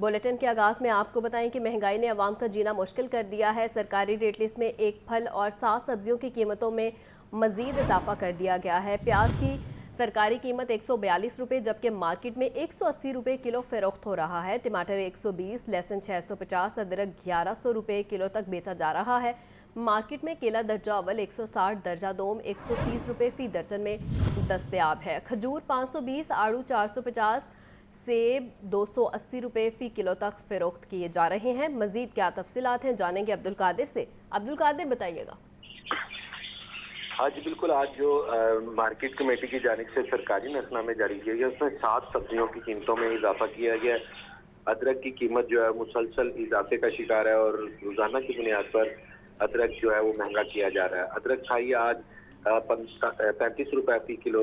Bulletin के आगाज में आपको बताएं कि महंगाई ने आवाम का जीना मुश्किल कर दिया है। सरकारी रेट लिस्ट में एक फल और 7 सब्जियों की कीमतों में मजीद इजाफा कर दिया गया है। प्याज की सरकारी कीमत 142 रुपये जबकि मार्केट में 180 रुपये किलो फरोख्त हो रहा है। टमाटर 120, लहसुन 650, अदरक 1100 रुपये किलो तक बेचा जा रहा है। मार्केट में केला दर्जा अव्वल 160, दर्जा दोम 130 रुपये फी दर्जन में दस्तयाब है। खजूर 520, आड़ू 450, सेब 280 रुपये फ़ी किलो तक फ़रोख्त किए जा रहे हैं। मज़ीद क्या तफसीलात हैं जानेंगे अब्दुल कादिर से। अब्दुल कादिर बताइएगा। हाँ जी बिल्कुल, आज जो मार्केट कमेटी की जानिब से सरकारी नसनामे जारी किया गया उसमें 7 सब्जियों की कीमतों में इजाफा किया गया है। अदरक की कीमत जो है मुसलसल इजाफे का शिकार है और रोजाना की बुनियाद पर अदरक जो है वो महंगा किया जा रहा है। अदरक खाइए आज 35 रुपए फी किलो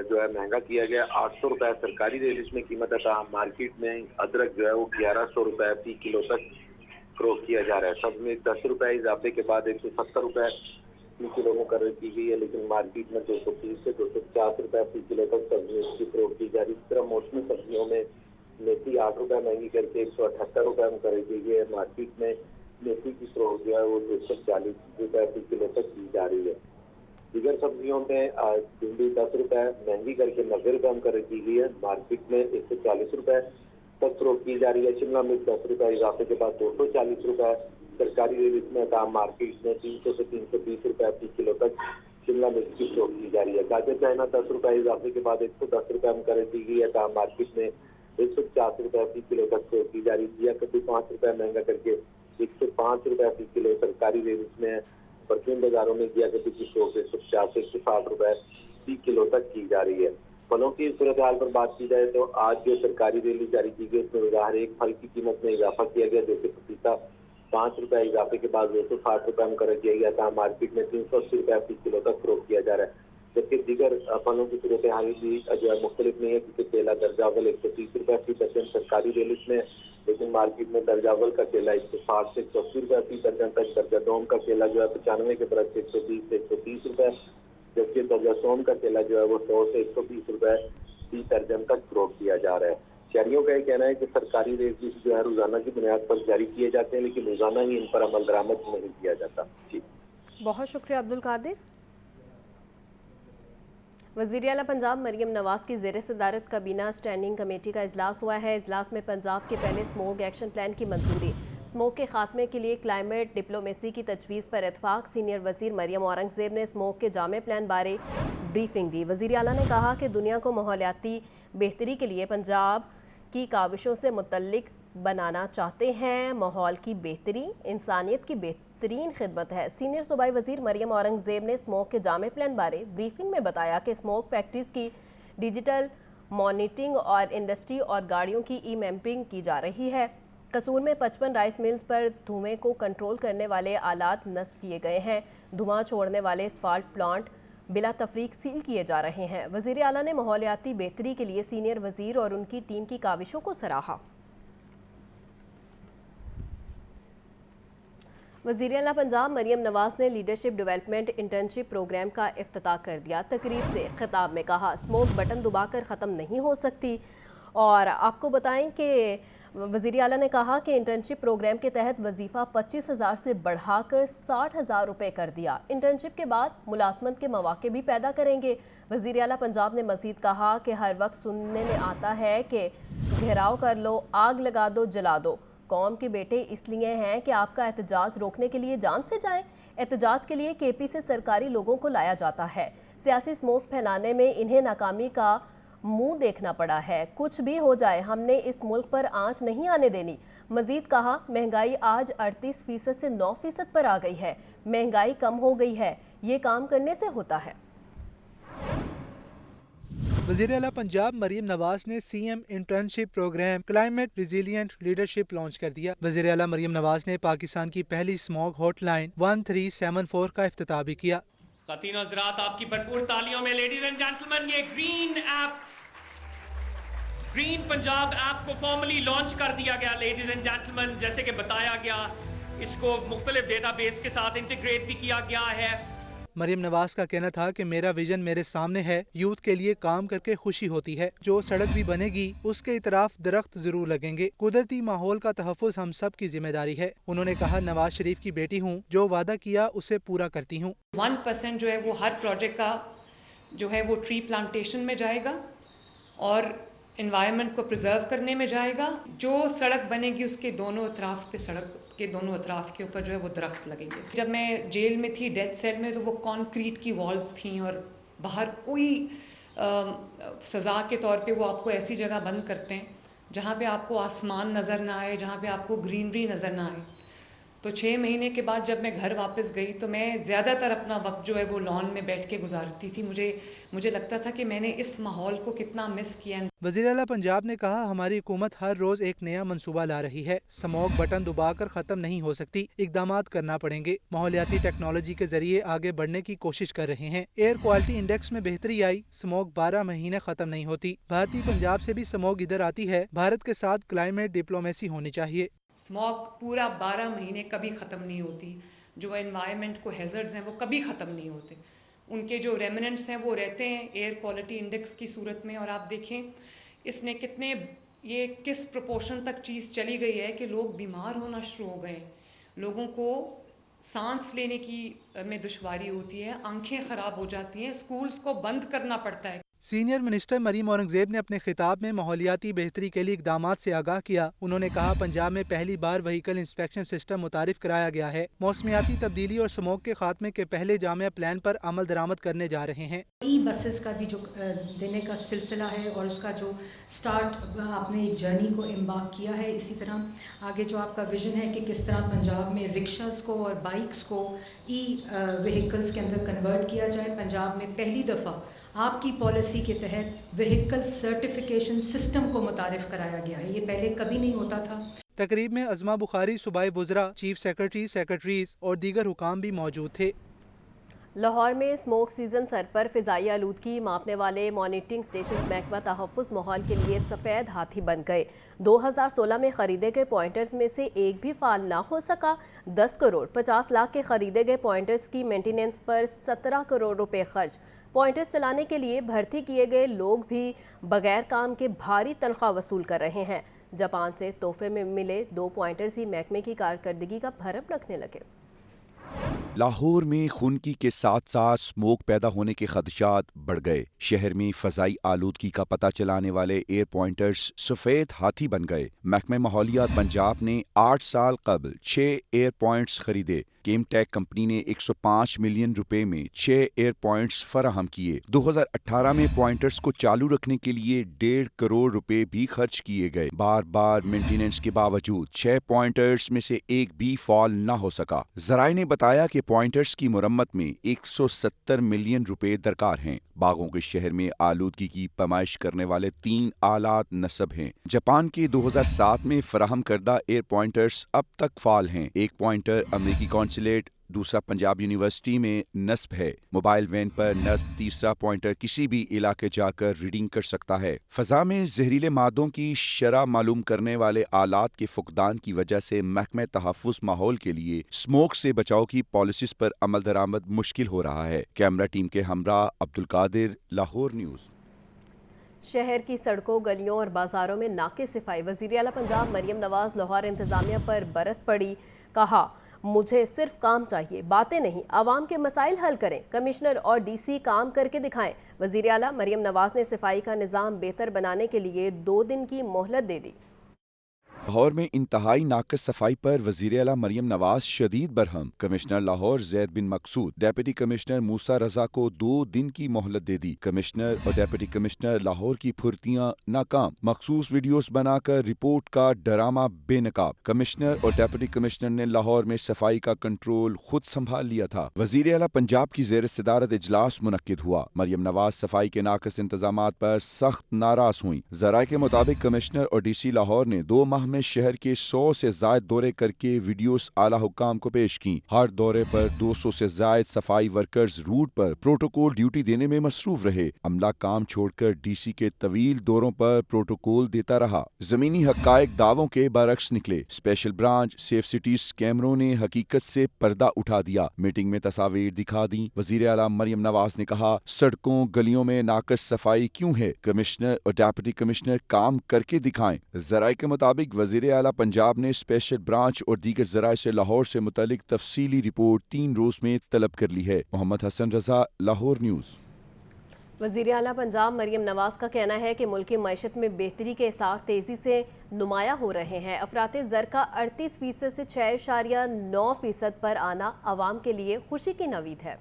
जो है महंगा किया गया। 800 रुपए सरकारी रेट में कीमत है। मार्केट में अदरक जो है वो 1100 रुपए फी किलो तक फरोख्त किया जा रहा है। सब में 10 रुपए इजाफे के बाद 170 रुपए फी किलो मुकर्रर की गई है, लेकिन मार्केट में 230 से 250 रुपए फी किलो तक सब्जियों की फरोख्त की जा रही है। इस तरह मौसमी सब्जियों में मेथी 8 रुपए महंगी करके 178 रुपए मुकर्रर की गई है। मार्केट में मेथी की फरोख्त जो है वो 240 रुपए फी किलो तक की जा रही है। दीगर सब्जियों में भिंडी 10 रुपए महंगी करके 90 रुपए मुकर्रर की गई है। मार्केट में 140 रुपए तक फरोख्त की जा रही है। शिमला मिर्च 10 रुपए इजाफे के बाद 240 रुपए सरकारी रेट में था। मार्केट में 300 से 320 रुपए फी किलो तक शिमला मिर्च की फरोख्त की जा रही है। गाजर चाइना 10 रुपए इजाफे के बाद 110 रुपए मुकर्रर की गई है। मार्केट में 150 रुपए फी किलो तक फरोख्त की जा रही है। जिया कद्दू 5 रुपए महंगा करके 105 रुपए फी किलो सरकारी रेट में है। परचून बाजारों में जिया कद्दू की फरोख्त 150 से 160 रुपए फी किलो तक की जा रही है। फलों की सूरत हाल पर बात की जाए तो आज जो सरकारी रैली जारी की गई उसमें हर एक फल की कीमत में इजाफा किया गया। जैसे पपीता 5 रुपए इजाफे के बाद 260 रुपए मुकर्रर किया गया था। मार्केट में 380 रुपए फी किलो तक फरोख्त किया जा रहा है। जबकि दीगर फलों की सूरत हाल भी जो है मुख्तलिफ नहीं है, क्योंकि केला दर्जा अव्वल 130 रुपए फी दर्जन सरकारी रैली में, लेकिन मार्केट में दर्जा अव्वल का केला 160 से 180 रुपए फी दर्जन तक, दर्जा दोम का केला जो है 95 के बरस 120 से 130 रुपए, जबकि दर्जा सोम का केला जो है वो 100 से 120 रुपए फी दर्जन तक फरोख्त किया जा रहा है। शहरियों का ये कहना है कि सरकारी रेट लिस्ट जो है रोजाना की बुनियाद पर जारी किए जाते हैं, लेकिन रोजाना ही इन पर अमल दरामद नहीं किया जाता। जी बहुत शुक्रिया अब्दुल कादिर। वज़ीर आला पंजाब मरियम नवाज़ की ज़ेर सदारत काबीना स्टैंडिंग कमेटी का इजलास हुआ है। इजलास में पंजाब के पहले स्मोक एक्शन प्लान की मंजूरी, स्मोक के खात्मे के लिए क्लाइमेट डिप्लोमेसी की तजवीज़ पर इतफाक। सीनियर वज़ीर मरियम औरंगज़ेब ने स्मोक के जामे प्लान बारे ब्रीफिंग दी। वज़ीर आला ने कहा कि दुनिया को माहौलियाती बेहतरी के लिए पंजाब की काविशों से मुतल्लिक बनाना चाहते हैं। माहौल की बेहतरी इंसानियत की बेहतरीन खिदमत है। सीनियर सूबाई वज़ीर मरियम औरंगज़ेब ने स्मोक के जामे प्लान बारे ब्रीफिंग में बताया कि स्मोक फैक्ट्रीज़ की डिजिटल मॉनिटरिंग और इंडस्ट्री और गाड़ियों की ई मैपिंग की जा रही है। कसूर में 55 राइस मिल्स पर धुएं को कंट्रोल करने वाले आलात नस्ब किए गए हैं। धुआं छोड़ने वाले एस्फाल्ट प्लांट बिला तफरीक सील किए जा रहे हैं। वज़ीर आला ने माहौलियाती बेहतरी के लिए सीनियर वज़ीर और उनकी टीम की काविशों को सराहा। वज़ीर आला पंजाब मरियम नवाज़ ने लीडरशिप डेवलपमेंट इंटर्नशिप प्रोग्राम का इफ्तिताह कर दिया। तकरीब से खिताब में कहा, स्मोक बटन दबाकर ख़त्म नहीं हो सकती। और आपको बताएं कि वज़ीर आला ने कहा कि इंटर्नशिप प्रोग्राम के तहत वजीफ़ा 25,000 से बढ़ाकर 60,000 रुपये कर दिया। इंटर्नशिप के बाद मुलाजमत के मौके भी पैदा करेंगे। वज़ीर आला पंजाब ने मज़ीद कहा कि हर वक्त सुनने में आता है कि घेराव कर लो, आग लगा दो, जला दो। कौम के बेटे इसलिए हैं कि आपका एहतजाज रोकने के लिए जान से जाएं। एहतजाज के लिए केपी से सरकारी लोगों को लाया जाता है। सियासी स्मोक फैलाने में इन्हें नाकामी का मुंह देखना पड़ा है। कुछ भी हो जाए, हमने इस मुल्क पर आंच नहीं आने देनी। मजीद कहा, महंगाई आज 38% से 9% पर आ गई है। महंगाई कम हो गई है, ये काम करने से होता है। वज़ीर आला पंजाब मरियम नवाज ने CM internship program climate resilient leadership launch कर दिया। वज़ीर आला मरियम नवाज ने पाकिस्तान की पहली स्मोक हॉटलाइन 1374 का इफ्तिताह भी किया। ख़वातीन और हज़रात, आपकी भरपूर तालियों में लेडीज एंड जेंटलमैन, ये ग्रीन पंजाब ऐप को फॉर्मली लॉन्च कर दिया गया। लेडीज एंड जेंटलमैन, जैसे कि बताया गया, इसको मुख्तलिफ डेटाबेस के साथ इंटीग्रेट भी किया गया है। مریم نواز کا کہنا تھا کہ میرا ویژن میرے سامنے ہے، یوتھ کے لیے کام کر کے خوشی ہوتی ہے، جو سڑک بھی بنے گی اس کے اطراف درخت ضرور لگیں گے، قدرتی ماحول کا تحفظ ہم سب کی ذمہ داری ہے۔ انہوں نے کہا نواز شریف کی بیٹی ہوں، جو وعدہ کیا اسے پورا کرتی ہوں۔ 1% جو ہے وہ ہر پروجیکٹ کا جو ہے وہ ٹری پلانٹیشن میں جائے گا اور انوائرمنٹ کو پریزرو کرنے میں جائے گا۔ جو سڑک بنے گی اس کے دونوں اطراف پہ، سڑک کے دونوں اطراف کے اوپر جو ہے وہ درخت لگیں گے۔ جب میں جیل میں تھی ڈیتھ سیل میں، تو وہ کانکریٹ کی والز تھیں اور باہر کوئی سزا کے طور پہ وہ آپ کو ایسی جگہ بند کرتے ہیں جہاں پہ آپ کو آسمان نظر نہ آئے، جہاں پہ آپ کو گرینری نظر نہ آئے۔ تو 6 مہینے کے بعد جب میں گھر واپس گئی تو میں زیادہ تر اپنا وقت جو ہے وہ لان میں بیٹھ کے گزارتی تھی۔ مجھے لگتا تھا کہ میں نے اس ماحول کو کتنا مس کیا۔ وزیر اعلیٰ پنجاب نے کہا ہماری حکومت ہر روز ایک نیا منصوبہ لا رہی ہے، اسموگ بٹن دبا کر ختم نہیں ہو سکتی، اقدامات کرنا پڑیں گے، ماحولیاتی ٹیکنالوجی کے ذریعے آگے بڑھنے کی کوشش کر رہے ہیں۔ ایئر کوالٹی انڈیکس میں بہتری آئی، اسموگ 12 مہینے ختم نہیں ہوتی۔ بھارتی پنجاب سے بھی اسموگ ادھر آتی ہے، بھارت کے ساتھ کلائمیٹ ڈپلومیسی ہونی چاہیے۔ اسموگ پورا 12 مہینے کبھی ختم نہیں ہوتی، جو انوائرمنٹ کو ہیزرڈز ہیں وہ کبھی ختم نہیں ہوتے، ان کے جو ریمننٹس ہیں وہ رہتے ہیں ایئر کوالٹی انڈیکس کی صورت میں۔ اور آپ دیکھیں اس نے یہ کس پروپورشن تک چیز چلی گئی ہے کہ لوگ بیمار ہونا شروع ہو گئے، لوگوں کو سانس لینے کی میں دشواری ہوتی ہے، آنکھیں خراب ہو جاتی ہیں، اسکولز کو بند کرنا پڑتا ہے۔ سینئر منسٹر مریم اورنگزیب نے اپنے خطاب میں ماحولیاتی بہتری کے لیے اقدامات سے آگاہ کیا۔ انہوں نے کہا پنجاب میں پہلی بار وہیکل انسپیکشن سسٹم متعارف کرایا گیا ہے، موسمیاتی تبدیلی اور اسموگ کے خاتمے کے پہلے جامع پلان پر عمل درآمد کرنے جا رہے ہیں۔ ای بسز کا بھی جو دینے کا سلسلہ ہے اور اس کا جو سٹارٹ آپ نے ایک جرنی کو امبارک کیا ہے، اسی طرح آگے جو آپ کا ویژن ہے کہ کس طرح پنجاب میں رکشاز کو اور بائکس کو ای وہیکلز کے اندر کنورٹ کیا جائے۔ پنجاب میں پہلی دفعہ آپ کی پالیسی کے تحت وہیکل سرٹیفیکیشن سسٹم کو متعارف کرایا گیا ہے، یہ پہلے کبھی نہیں ہوتا تھا۔ تقریب میں عظمہ بخاری، صوبائی وزراء، چیف سیکرٹری، سیکرٹریز اور دیگر حکام بھی موجود تھے۔ لاہور میں اسموک سیزن سر پر فضائی آلودگی ماپنے والے مانیٹرنگ سٹیشن محکمہ تحفظ ماحول کے لیے سفید ہاتھی بن گئے۔ 2016 میں خریدے گئے پوائنٹرز میں سے ایک بھی فعال نہ ہو سکا۔ 10 کروڑ 50 لاکھ کے خریدے گئے پوائنٹرز کی مینٹیننس پر 17 کروڑ روپے خرچ۔ پوائنٹرز چلانے کے لیے بھرتی کیے گئے لوگ بھی بغیر کام کے بھاری تنخواہ وصول کر رہے ہیں۔ جاپان سے تحفے میں ملے 2 پوائنٹرز ہی محکمے کی کارکردگی کا بھرم رکھنے لگے۔ لاہور میں خنکی کے ساتھ ساتھ اسموک پیدا ہونے کے خدشات بڑھ گئے۔ شہر میں فضائی آلودگی کا پتہ چلانے والے ایئر پوائنٹرز سفید ہاتھی بن گئے۔ محکمہ ماحولیات پنجاب نے 8 سال قبل 6 ایئر پوائنٹس خریدے۔ کیم ٹیک کمپنی نے 105 ملین روپے میں 6 ایئر پوائنٹس فراہم کیے۔ 2018 میں پوائنٹرز کو چالو رکھنے کے لیے 1.5 کروڑ روپے بھی خرچ کیے گئے۔ بار بار مینٹیننس کے باوجود 6 پوائنٹرز میں سے ایک بھی فعال نہ ہو سکا۔ ذرائع نے بتایا کہ پوائنٹرز کی مرمت میں 170 ملین روپے درکار ہیں۔ باغوں کے شہر میں آلودگی کی پیمائش کرنے والے 3 آلات نصب ہیں۔ جاپان کے 2007 میں فراہم کردہ ایئر پوائنٹرز اب تک فعال ہیں۔ ایک پوائنٹر امریکی قونصلیٹ، دوسرا پنجاب یونیورسٹی میں نصب ہے۔ موبائل وین پر نصب تیسرا پوائنٹر کسی بھی علاقے جا کر ریڈنگ کر سکتا ہے۔ فضا میں زہریلے مادوں کی شرح معلوم کرنے والے آلات کے فقدان کی وجہ سے محکمہ تحفظ ماحول کے لیے اسموک سے بچاؤ کی پالیسیز پر عمل درآمد مشکل ہو رہا ہے۔ کیمرہ ٹیم کے ہمراہ عبدالقادر، لاہور نیوز۔ شہر کی سڑکوں، گلیوں اور بازاروں میں ناقص صفائی۔ وزیر اعلیٰ پنجاب مریم نواز لاہور انتظامیہ پر برس پڑی، کہا مجھے صرف کام چاہیے، باتیں نہیں، عوام کے مسائل حل کریں، کمشنر اور ڈی سی کام کر کے دکھائیں۔ وزیر اعلیٰ مریم نواز نے صفائی کا نظام بہتر بنانے کے لیے 2 دن کی مہلت دے دی۔ لاہور میں انتہائی ناقص صفائی پر وزیر اعلیٰ مریم نواز شدید برہم۔ کمشنر لاہور زید بن مقصود، ڈیپٹی کمشنر موسیٰ رضا کو 2 دن کی مہلت دے دی۔ کمشنر اور ڈیپٹی کمشنر لاہور کی پھرتیاں ناکام، مخصوص ویڈیوز بنا کر رپورٹ کا ڈرامہ بے نقاب۔ کمشنر اور ڈیپٹی کمشنر نے لاہور میں صفائی کا کنٹرول خود سنبھال لیا تھا۔ وزیر اعلیٰ پنجاب کی زیر صدارت اجلاس منعقد ہوا۔ مریم نواز صفائی کے ناقص انتظامات پر سخت ناراض ہوئیں۔ ذرائع کے مطابق کمشنر اور ڈی سی لاہور نے 2 ماہ में शहर के 100 से ज़ायद दौरे करके वीडियोस आला हुक्काम को पेश की। हर दौरे पर 200 से ज़ायद सफाई वर्कर्स रूट पर प्रोटोकॉल ड्यूटी देने में मसरूफ रहे। अमला काम छोड़कर डीसी के तवील दौरों पर प्रोटोकॉल देता रहा। जमीनी हक़ाइक़ दावों के बरक्स निकले। स्पेशल ब्रांच सेफ सिटीज कैमरों ने हकीकत से पर्दा उठा दिया। मीटिंग में तस्वीर दिखा दी। वज़ीर आला मरियम नवाज ने कहा, सड़कों गलियों में नाकस सफाई क्यों है? कमिश्नर और डिप्टी कमिश्नर काम करके दिखाएं। ज़राए के मुताबिक वज़ीर आला पंजाब ने स्पेशल ब्रांच और दीगर ज़राए से लाहौर से मुतल्लिक तफसीली रिपोर्ट 3 रोज़ में तलब कर ली है। मोहम्मद हसन रजा, लाहौर न्यूज़। वज़ीर आला पंजाब मरियम नवाज का कहना है कि मुल्क की मईशत में बेहतरी के आसार तेज़ी से नुमाया हो रहे हैं। अफराते ज़र का 38% से 6.9% पर आना आवाम के लिए खुशी की नवीद है।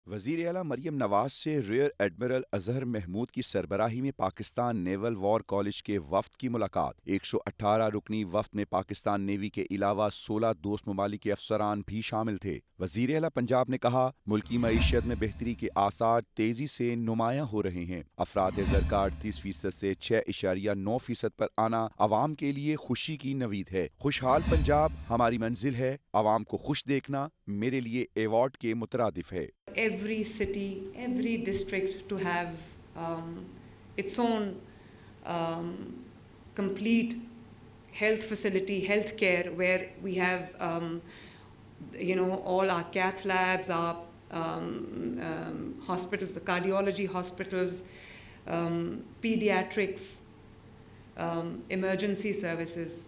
वज़ीर आला मरियम नवाज से रियर एडमिरल अजहर महमूद की सरबराही में पाकिस्तान नेवल वॉर कॉलेज के वफ्द की मुलाकात। 118 रुकनी वफ्द में पाकिस्तान नेवी के अलावा 16 दोस्त ममालिक के अफसरान भी शामिल थे। वज़ीर आला पंजाब ने कहा, मुल्की मईशत में बेहतरी के आसार तेजी से नुमाया हो रहे हैं। अफराद ज़र का 38% से 6.9% पर आना आवाम के लिए खुशी की नवीद है। खुशहाल पंजाब हमारी मंजिल है। आवाम को खुश देखना मेरे लिए एवॉर्ड के मुतरादिफ है। Every city, every district to have its own complete health facility, health care, where we have, all our cath labs, our hospitals, the cardiology hospitals, pediatrics, emergency services.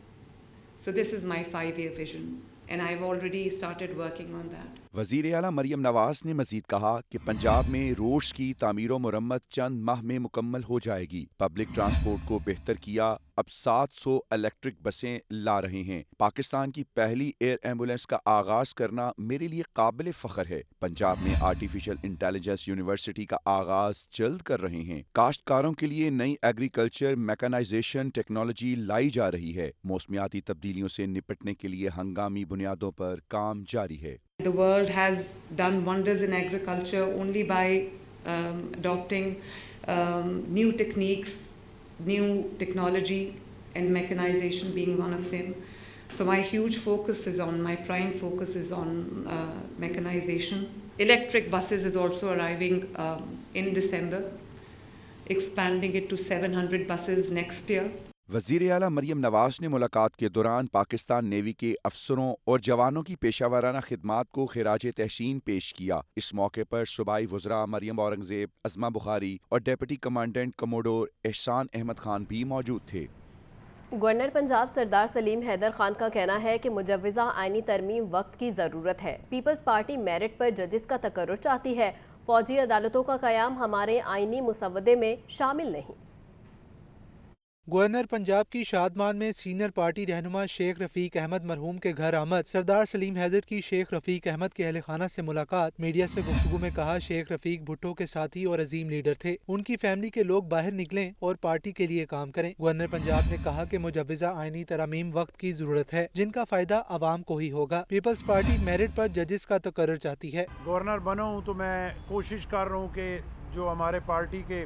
So this is my 5-year vision, and I've already started working on that. वज़ीर आला मरियम नवाज ने मजीद कहा कि पंजाब में roads की तामीर व मुरम्मत चंद माह में मुकम्मल हो जाएगी। पब्लिक ट्रांसपोर्ट को बेहतर किया, अब 700 इलेक्ट्रिक बसें ला रहे हैं। पाकिस्तान की पहली एयर एम्बुलेंस का आगाज करना मेरे लिए काबिल फ़ख्र है। पंजाब में आर्टिफिशियल इंटेलिजेंस यूनिवर्सिटी का आगाज जल्द कर रहे हैं। काश्तकारों के लिए नई एग्रीकल्चर मैकेनाइजेशन टेक्नोलॉजी लाई जा रही है। मौसमियाती तब्दीलियों से निपटने के लिए हंगामी बुनियादों पर काम जारी है। The world has done wonders in agriculture only by adopting new techniques, new technology, and mechanization being one of them. So my prime focus is on mechanization. Electric buses is also arriving in December, expanding it to 700 buses next year. वज़ीर आला मरियम नवाज ने मुलाकात के दौरान Pakistan navy के अफसरों और जवानों की पेशावराना खिदमात को खिराज तहसीन पेश किया। इस मौके पर सूबाई वज़रा मरियम औरंगज़ेब, अज़मा बुखारी और डिप्टी कमांडेंट कमोडोर एहसान अहमद खान भी मौजूद थे। गवर्नर पंजाब सरदार सलीम हैदर खान का कहना है कि मुजव्वज़ा आइनी तरमीम वक्त की ज़रूरत है। पीपल्स पार्टी मेरिट पर जजेस का तकर्रुर चाहती है। फौजी अदालतों का क़याम हमारे आइनी मुसवदे में शामिल नहीं। गवर्नर पंजाब की शादमान में सीनियर पार्टी रहनुमा शेख रफीक अहमद मरहूम के घर आमद। सरदार सलीम हैदर की शेख रफीक अहमद के अहल खाना से मुलाकात। मीडिया से गुफ्तगू में कहा, शेख रफीक भुट्टो के साथी और अजीम लीडर थे। उनकी फैमिली के लोग बाहर निकलें और पार्टी के लिए काम करें। गवर्नर पंजाब ने कहा कि मुजव्वज़ा आइनी तरमीम वक्त की जरूरत है, जिनका फायदा आवाम को ही होगा। पीपल्स पार्टी मेरिट पर जजेस का तकर्रुर चाहती है। गवर्नर बना हूँ तो मैं कोशिश कर रहा हूँ कि जो हमारे पार्टी के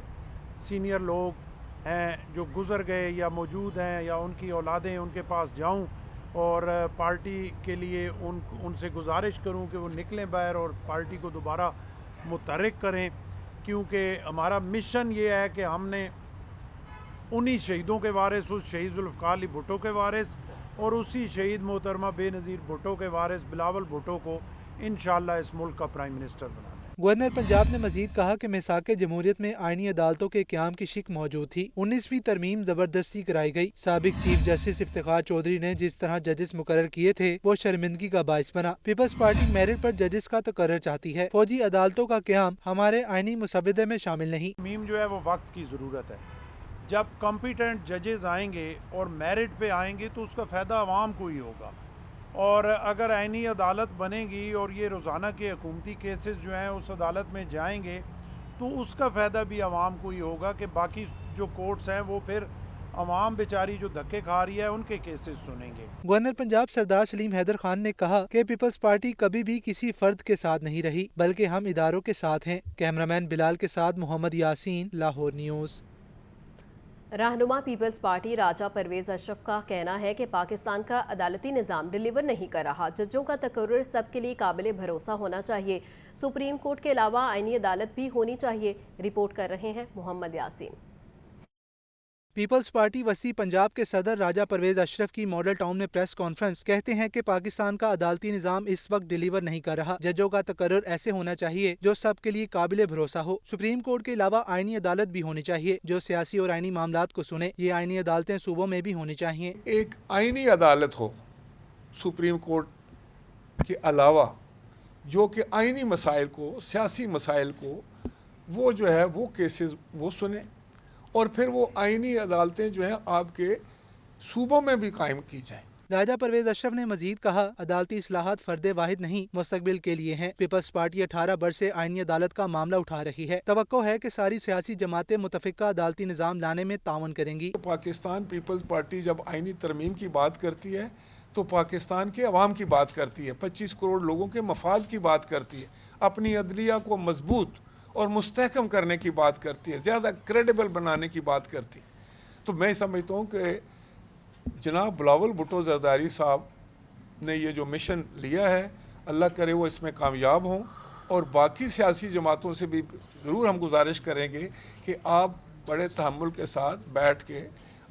सीनियर लोग हैं, जो गुज़र गए या मौजूद हैं या उनकी औलादें, उनके पास जाऊं और पार्टी के लिए उनसे गुजारिश करूं कि वो निकलें बाहर और पार्टी को दोबारा मुतहर्रिक करें, क्योंकि हमारा मिशन ये है कि हमने उन्हीं शहीदों के वारिस, उस शहीद जुल्फ़िकार अली भुट्टो के वारिस और उसी शहीद मोहतरमा बेनज़ीर भुट्टो के वारिस बिलावल भुट्टो को इंशाअल्लाह इस मुल्क का प्राइम मिनिस्टर बनाना। गवर्नर पंजाब ने मजीद कहा कि मिसाक जमहूरियत में आइनी अदालतों के क़याम की शिक मौजूद थी। 19वीं तरमीम जबरदस्ती कराई गई। साबिक चीफ जस्टिस इफ्तिखार चौधरी ने जिस तरह जजेस मुकर्रर किए थे वो शर्मिंदगी का बाइस बना। पीपल्स पार्टी मेरिट पर जजेस का तकर्रुर चाहती है। फौजी अदालतों का क़याम हमारे आइनी मुसवदे में शामिल नहीं। तरमीम जो है वो वक्त की ज़रूरत है। जब कॉम्पिटेंट जजेस आएंगे और मेरिट पे आएंगे तो उसका फ़ायदा आवाम को ही होगा, और अगर आइनी अदालत बनेगी और ये रोज़ाना के हुकूमती केसेस जो हैं उस अदालत में जाएंगे तो उसका फ़ायदा भी आवाम को ही होगा कि बाकी जो कोर्ट्स हैं वो फिर आवाम बेचारी जो धक्के खा रही है उनके केसेस सुनेंगे। गवर्नर पंजाब सरदार सलीम हैदर खान ने कहा कि पीपल्स पार्टी कभी भी किसी फर्द के साथ नहीं रही, बल्कि हम इदारों के साथ हैं। कैमरामैन बिलाल के साथ मोहम्मद यासीन, लाहौर न्यूज़। रहनुमा पीपल्स पार्टी राजा परवेज अशरफ का कहना है कि पाकिस्तान का अदालती निज़ाम डिलीवर नहीं कर रहा। जजों का तकर्रुर सबके लिए काबिल भरोसा होना चाहिए। सुप्रीम कोर्ट के अलावा आईनी अदालत भी होनी चाहिए। रिपोर्ट कर रहे हैं मोहम्मद यासीन। पीपल्स पार्टी वसी पंजाब के सदर राजा परवेज अशरफ की मॉडल टाउन में प्रेस कॉन्फ्रेंस कहते हैं कि पाकिस्तान का अदालती निज़ाम इस वक्त डिलीवर नहीं कर रहा। जजों का तकर्रुर ऐसे होना चाहिए जो सबके लिए काबिल भरोसा हो। सुप्रीम कोर्ट के अलावा आईनी अदालत भी होनी चाहिए जो सियासी और आईनी मामलात को सुने। ये आईनी अदालतें सूबों में भी होनी चाहिए। एक आईनी अदालत हो सुप्रीम कोर्ट के अलावा जो कि आईनी मसाइल को, सियासी मसाइल को वो जो है वो केसेस वो सुने, और फिर वो आईनी अदालतें जो हैं आपके सूबों में भी कायम की जाएं। राजा परवेज अशरफ ने मजीद कहा, अदालती इस्लाहात फर्द वाहिद नहीं मुस्तकबिल के लिए हैं। पीपल्स पार्टी 18 बरस से आईनी अदालत का मामला उठा रही है। तवक्को है कि सारी सियासी जमातें मुतफिका अदालती निज़ाम लाने में तावन करेंगी। पाकिस्तान पीपल्स पार्टी जब आईनी तरमीम की बात करती है तो पाकिस्तान के अवाम की बात करती है, 25 करोड़ लोगों के मफाद की बात करती है, अपनी अदलिया को मजबूत और मुस्तहकम करने की बात करती है, ज़्यादा क्रेडिबल बनाने की बात करती है। तो मैं समझता हूँ कि जनाब बिलावल भुट्टो जरदारी साहब ने ये जो मिशन लिया है, अल्लाह करे वो इसमें कामयाब हों, और बाकी सियासी जमातों से भी ज़रूर हम गुजारिश करेंगे कि आप बड़े तहम्मुल के साथ बैठ के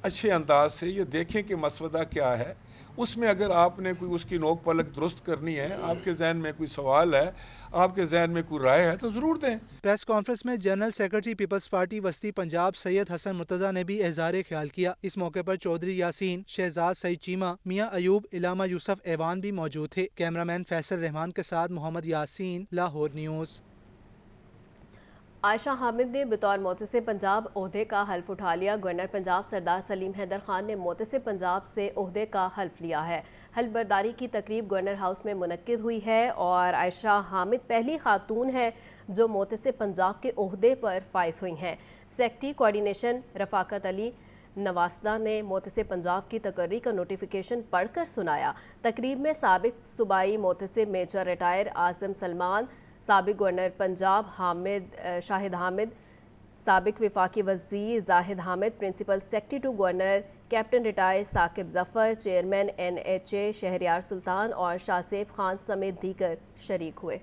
अच्छे अंदाज से ये देखें कि मसवदा क्या है। उसमें अगर आपने कोई उसकी नोक पलक दुरुस्त करनी है, आपके जहन में कोई सवाल है, आपके जहन में कोई राय है, तो ज़रूर दें। प्रेस कॉन्फ्रेंस में जनरल सेक्रेटरी पीपल्स पार्टी वस्ती पंजाब सैयद हसन मुर्तज़ा ने भी इज़हार ख्याल किया। इस मौके पर चौधरी यासीन, शहजाद सईद चीमा, मियाँ अयूब, इलामा यूसुफ एवान भी मौजूद थे। कैमरामैन फैसल रहमान के साथ मोहम्मद यासीन, लाहौर न्यूज़। आयशा हामिद ने बतौर मोहतसिब पंजाब ओहदे का हल्फ उठा लिया। गवर्नर पंजाब सरदार सलीम हैदर खान ने मोहतसिब पंजाब से ओहदे का हल्फ लिया है। हल्फ बर्दारी की तकरीब गवर्नर हाउस में मुनक्किद हुई है और आयशा हामिद पहली खातून है जो मोहतसिब पंजाब के ओहदे पर फाइज हुई हैं। सेक्रेटरी कोऑर्डिनेशन रफाकत अली नवासदा ने मोहतसिब पंजाब की तकर्री का नोटिफिकेशन पढ़कर सुनाया। तकरीब में साबिक सूबाई मोहतसिब मेजर रिटायर आज़म सलमान, साबिक गवर्नर पंजाब शाहिद हामिद, साबिक वफाकी वज़ीर Zahid Hamid, principal secretary to governor captain retired Saqib Zafar, chairman NHA Shahryar Sultan और शाहसेब खान समेत दीगर शरीक हुए।